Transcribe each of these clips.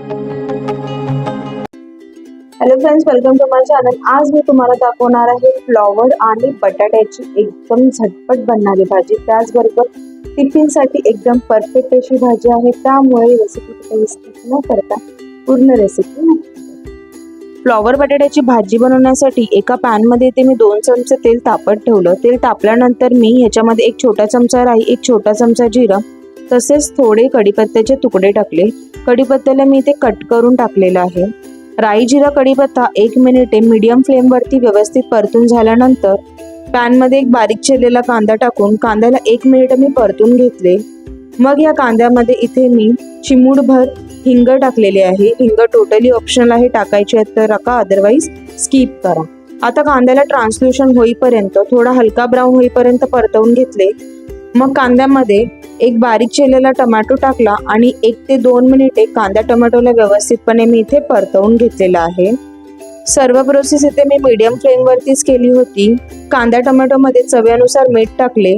Hello friends, welcome to my channel. आज मी तुम्हाला दाखवणार आहे फ्लॉवर आणि बटाट्याची एकदम झटपट बनणारी भाजी। त्याचबरोबर टिफिनसाठी एकदम परफेक्ट अशी भाजी आहे। त्यामुळे रेसिपी कुठेही स्किप न करता पूर्ण रेसिपी फ्लॉवर बटाट्याची भाजी बनवण्यासाठी एका पॅन मध्ये इथे मी 2 चमचे तेल तापत ठेवलं। तेल तापल्यानंतर मी ह्याच्यामध्ये एक छोटा चमचा राई, एक छोटा चमचा जिरं, तसेच थोडे कढीपत्त्याचे तुकडे टाकले। कढीपत्त्याला मी इथे कट करून टाकलेलं आहे। राई, जिरा, कढीपत्ता 1 मिनिटे मीडियम फ्लेम वरती व्यवस्थित परतून झाल्यानंतर पॅन मध्ये एक बारीक चिरलेला कांदा टाकून कांद्याला 1 मिनिट मी परतून घेतले। मग या कांद्यामध्ये इथे मी चिमूटभर हिंग टाकलेले आहे। हिंग टोटली ऑप्शनल आहे, टाकायचे आहे तर टाका, अदरवाइज स्किप करा। आता कांद्याला ट्रान्सल्युशन होईपर्यंत, थोडा हलका ब्राऊन होईपर्यंत परतवून घेतले। मग कांद्यामध्ये एक बारीक चिरलेला टोमॅटो टाकला आणि 1 ते 2 मिनिटे कांदा टोमॅटोला व्यवस्थितपणे मी इथे परतवून घेतलेला आहे। सर्व प्रोसेस इथे मी मीडियम फ्लेम वरतीच केली होती। कांदा टोमॅटो मध्ये चवीनुसार मीठ टाकले,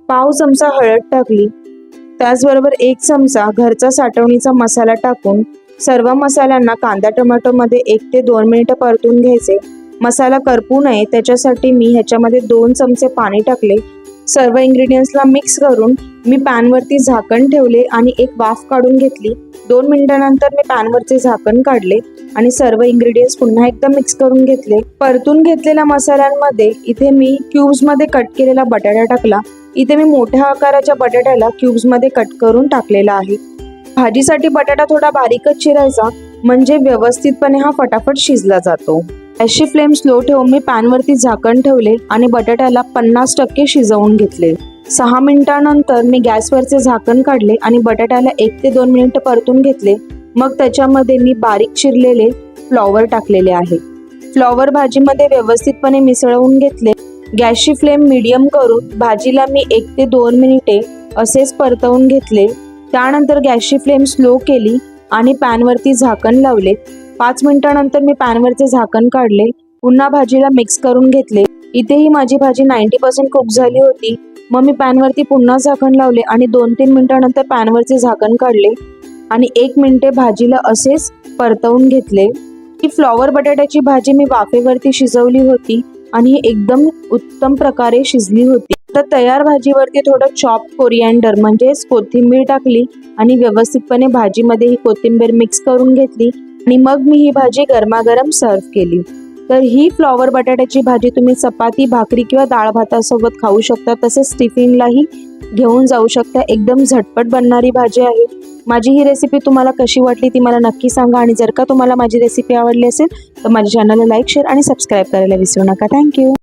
पाव चमचा हळद टाकली, त्याचबरोबर 1 चमचा घरचा साठवणीचा मसाला टाकून सर्व मसाल्यांना कांदा टोमॅटो मध्ये 1 ते 2 मिनिट परतून घ्यायचे। मसाला करपू नये त्याच्यासाठी मी ह्याच्यामध्ये 2 चमचे पाणी टाकले। सर्व इंग्रेडियंट्सला मिक्स करून मी पॅन वरती झाकण ठेवले आणि एक वाफ काढून घेतली। 2 मिनिटांनंतर मी पॅन वरचे झाकण काढले आणि सर्व इंग्रेडियंट्स पुन्हा एकदा मिक्स करून घेतले। परतून घेतलेल्या मसाल्यांमध्ये इथे मी क्यूब्स मध्ये कट केलेला बटाटा टाकला। इथे मी मोठ्या आकाराच्या बटाट्याला क्यूब्स मध्ये कट करून टाकलेला आहे। भाजीसाठी बटाटा थोडा बारीकच चिरायचा, म्हणजे व्यवस्थितपणे हा फटाफट शिजला जातो। गॅसची फ्लेम स्लो ठेवून मी पॅन वरती झाकण ठेवले आणि बटाट्याला 50% शिजवून घेतले। 6 मिनिटांनंतर मी गॅसवरचे झाकण काढले आणि बटाट्याला 1 ते 2 मिनिट परतून घेतले। मग त्याच्यामध्ये मी बारीक चिरलेले फ्लॉवर टाकलेले आहे। फ्लॉवर भाजीमध्ये व्यवस्थितपणे मिसळवून घेतले। गॅसची फ्लेम मीडियम करून भाजीला मी 1 ते 2 मिनिटे असेच परतवून घेतले। त्यानंतर गॅसची फ्लेम स्लो केली आणि पॅन वरती झाकण लावले। 5 मिनिटांनंतर मी पॅनवरचे झाकण काढले, पुन्हा भाजीला मिक्स करून घेतले। इथेही माझी भाजी 90% कुक झाली होती। मग मी पॅनवरती पुन्हा झाकण लावले आणि 2-3 मिनिटांनंतर पॅनवरचे झाकण काढले आणि 1 मिनिटे भाजीला असेच परतवून घेतले। ही फ्लॉवर बटाट्याची भाजी मी वाफेवरती शिजवली होती आणि ही एकदम उत्तम प्रकारे शिजली होती। तर तयार भाजीवरती थोडं चॉप कोरिएंडर म्हणजेच कोथिंबीर टाकली आणि व्यवस्थितपणे भाजीमध्ये ही कोथिंबीर मिक्स करून घेतली आणि मग मी ही भाजी गरमागरम सर्व केली। तर ही फ्लॉवर बटाट्याची भाजी तुम्ही चपाती, भाकरी किंवा डाळ भातासोबत खाऊ शकता, तसेच टिफिनलाही घेऊन जाऊ शकता। एकदम झटपट बनणारी भाजी आहे। माझी ही रेसिपी तुम्हाला कशी वाटली ती मला नक्की सांगा आणि जर का तुम्हाला माझी रेसिपी आवडली असेल तर माझ्या चॅनलला लाईक, शेअर आणि सबस्क्राईब करायला विसरू नका। थँक्यू।